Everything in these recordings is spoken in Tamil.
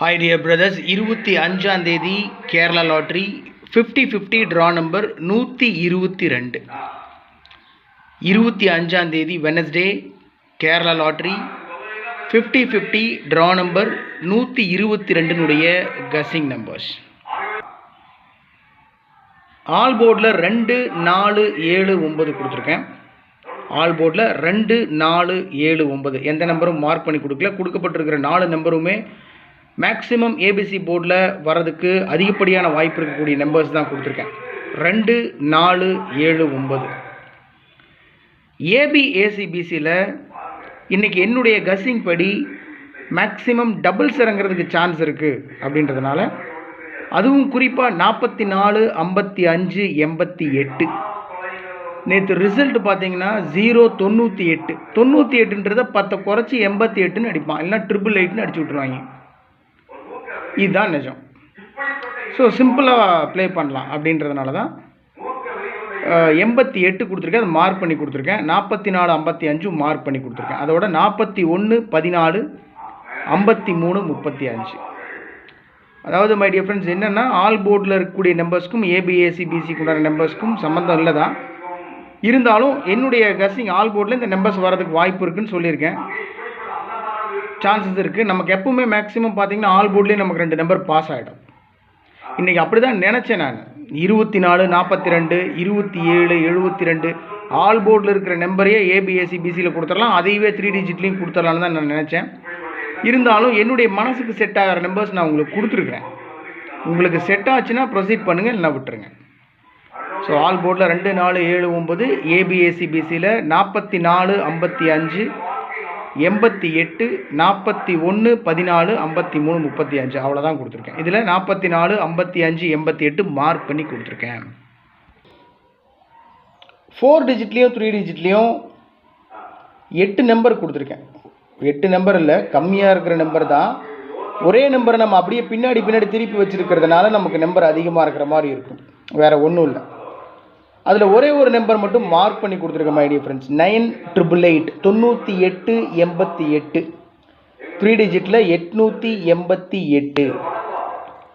Hi dear brothers, 25ஆம் தேதி கேரளா லாட்ரி 50-50 ட்ரா நம்பர் 122. 25ஆம் தேதி Wednesday Kerala lottery 50-50 draw number 122னுடைய கசிங் நம்பர்ஸ். ஆல் போர்டில் 2, 4, 7, 9 கொடுத்துருக்கேன். ஆல் போர்டில் 2, 4, 7, 9 எந்த நம்பரும் மார்க் பண்ணி கொடுக்கல. கொடுக்கப்பட்டிருக்கிற 4 நம்பருமே மேக்ஸிமம் ஏபிசி போர்டில் வர்றதுக்கு அதிகப்படியான வாய்ப்பு இருக்கக்கூடிய நம்பர்ஸ் தான் கொடுத்துருக்கேன். 2, 4, 7, 9. ஏபிஏசிபிசியில் இன்றைக்கி என்னுடைய கசிங் படி மேக்ஸிமம் டபுள்ஸ் இறங்கிறதுக்கு சான்ஸ் இருக்குது அப்படின்றதுனால, அதுவும் குறிப்பாக 44, 55, 88. நேற்று ரிசல்ட் பார்த்தீங்கன்னா 0, 98. 98ன்றதை 10 குறைச்சி 88ன்னு அடிப்பான், இல்லைனா 888ன்னு அடிச்சு விட்ருவாங்க. இதுதான் நிஜம். ஸோ சிம்பிளாக ப்ளே பண்ணலாம் அப்படின்றதுனால தான் 88 கொடுத்துருக்கேன், அதை மார்க் பண்ணி கொடுத்துருக்கேன். 44, 55 மார்க் பண்ணி கொடுத்துருக்கேன். அதோட 41, 14, 53, 35. அதாவது மை டியர் ஃப்ரெண்ட்ஸ், என்னென்னா ஆல் போர்டில் இருக்கக்கூடிய நம்பர்ஸ்க்கும் ஏபிஏசிபிசிக்கு உண்டான நம்பர்ஸ்க்கும் சம்மந்தம் இல்லை தான். இருந்தாலும் என்னுடைய கசிங் ஆல் போர்டில் இந்த நம்பர்ஸ் வரதுக்கு வாய்ப்பு இருக்குதுன்னு சொல்லியிருக்கேன். சான்சஸ் இருக்குது. நமக்கு எப்பவுமே மேக்ஸிமம் பார்த்தீங்கன்னா ஆல் போர்ட்லேயே நமக்கு 2 நம்பர் பாஸ் ஆகிடும். இன்றைக்கி அப்படி தான் நினச்சேன் நான். 24, 42, 27, 72 ஆல் போர்டில் இருக்கிற நம்பரையே ஏபிஎஸ்சிபிசியில் கொடுத்துடலாம், அதையவே 3 டிஜிட்லேயும் கொடுத்துடலான்னு தான் நான் நினச்சேன். இருந்தாலும் என்னுடைய மனசுக்கு செட் ஆகிற நம்பர்ஸ் நான் உங்களுக்கு கொடுத்துருக்குறேன். உங்களுக்கு செட் ஆச்சுன்னா ப்ரொசீட் பண்ணுங்கள், இல்லைனா விட்டுருங்க. ஸோ ஆல் போர்டில் 2, 4, 7, 9 ஏபிஎஸ்சிபிசியில் 44, 55, 88, 41, 14, 53, 35 அவ்வளோதான் கொடுத்துருக்கேன். இதில் 44, 55, 88 மார்க் பண்ணி கொடுத்துருக்கேன். 4 டிஜிட்லேயும் 3 டிஜிட்லேயும் 8 நம்பர் கொடுத்துருக்கேன். 8 நம்பர் இல்லை, கம்மியாக இருக்கிற நம்பர் தான். ஒரே நம்பரை நம்ம அப்படியே பின்னாடி திருப்பி வச்சுருக்கிறதுனால நமக்கு நம்பர் அதிகமாக இருக்கிற மாதிரி இருக்கும், வேறு ஒன்றும் இல்லை. அதில் ஒரே ஒரு நம்பர் மட்டும் மார்க் பண்ணி கொடுத்துருக்கேன் மை டியர் ஃப்ரெண்ட்ஸ். 988, 98, 88. 3 டிஜிட்டில் 888,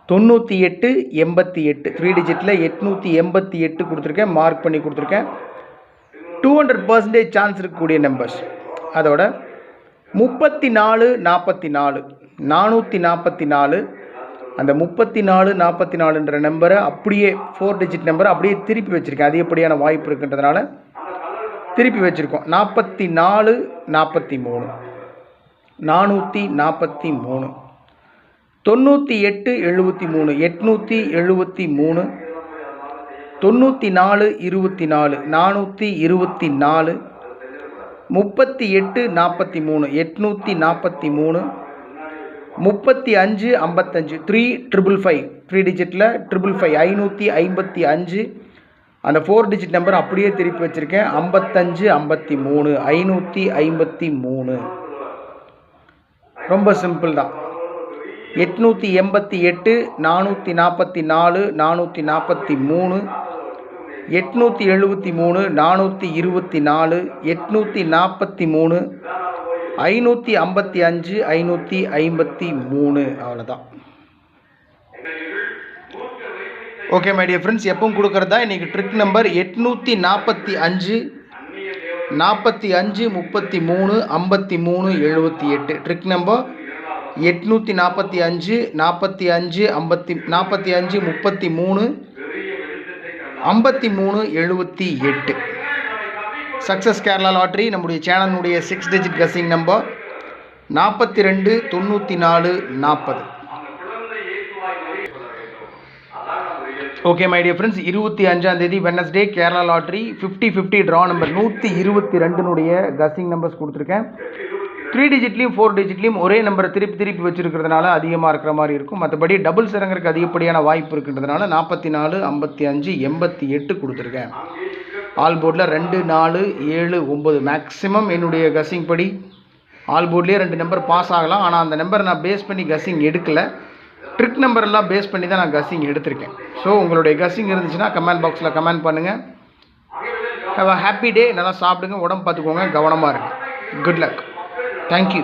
98, 88. 3 டிஜிட்டில் 888 கொடுத்துருக்கேன், மார்க் பண்ணி கொடுத்துருக்கேன். 200% சான்ஸ் இருக்கக்கூடிய நம்பர்ஸ். அதோட 34, 44, 444. அந்த 34, 44ன்ற நம்பரை அப்படியே 4 டிஜிட் நம்பரை அப்படியே திருப்பி வச்சுருக்கேன். அதிகப்படியான வாய்ப்பு இருக்குன்றதுனால திருப்பி வச்சுருக்கோம். 44, 43, 443, 98, 73, 873, 94, 24, 424, 38, 43, 843, 35, 55, 355. 3 டிஜிட்டில் 555, 555. அந்த 4 டிஜிட் நம்பர் அப்படியே திருப்பி வச்சுருக்கேன். 55, 53, 553. ரொம்ப சிம்பிள் தான். 888, 444, 443, 873, 424, 843, 555, 553. அவ்வளோதான். ஓகே மை டியர் ஃப்ரெண்ட்ஸ், எப்பவும் கொடுக்குறது தான். இன்றைக்கி trick number 845, 45, 33, 53, 78. Trick number 845, 45, 45, 33, 53, 78. Success Kerala lottery. நம்முடைய சேனலுடைய 6 digit guessing number 42, 94, 40. Okay my dear friends, 25ஆம் தேதி Wednesday Kerala lottery 50-50 draw number 122னுடைய கசிங் நம்பர்ஸ் கொடுத்துருக்கேன். 3 டிஜிட்லேயும் 4 டிஜிட்லேயும் ஒரே நம்பரை திருப்பி வச்சுருக்கிறதுனால அதிகமாக இருக்கிற மாதிரி இருக்கும். மற்றபடி டபுள்ஸ் இறங்குறதுக்கு அதிகப்படியான வாய்ப்பு இருக்குன்றதுனால 44, 55, 88 கொடுத்துருக்கேன். ஆல் போர்டில் 2, 4, 7, 9 மேக்ஸிமம் என்னுடைய கசிங் படி ஆல் போர்ட்லேயே 2 நம்பர் பாஸ் ஆகலாம். ஆனால் அந்த நம்பரை நான் பேஸ் பண்ணி கசிங் எடுக்கலை. ட்ரிக் நம்பரெல்லாம் பேஸ் பண்ணி தான் நான் கசிங் எடுத்திருக்கேன். ஸோ உங்களுடைய கசிங் இருந்துச்சுன்னா கமெண்ட் பாக்ஸில் கமெண்ட் பண்ணுங்கள். Have a happy day. நல்லா சாப்பிடுங்க, உடம்பு பார்த்துக்கோங்க, கவனமாக இருங்க. Good luck. தேங்க்யூ.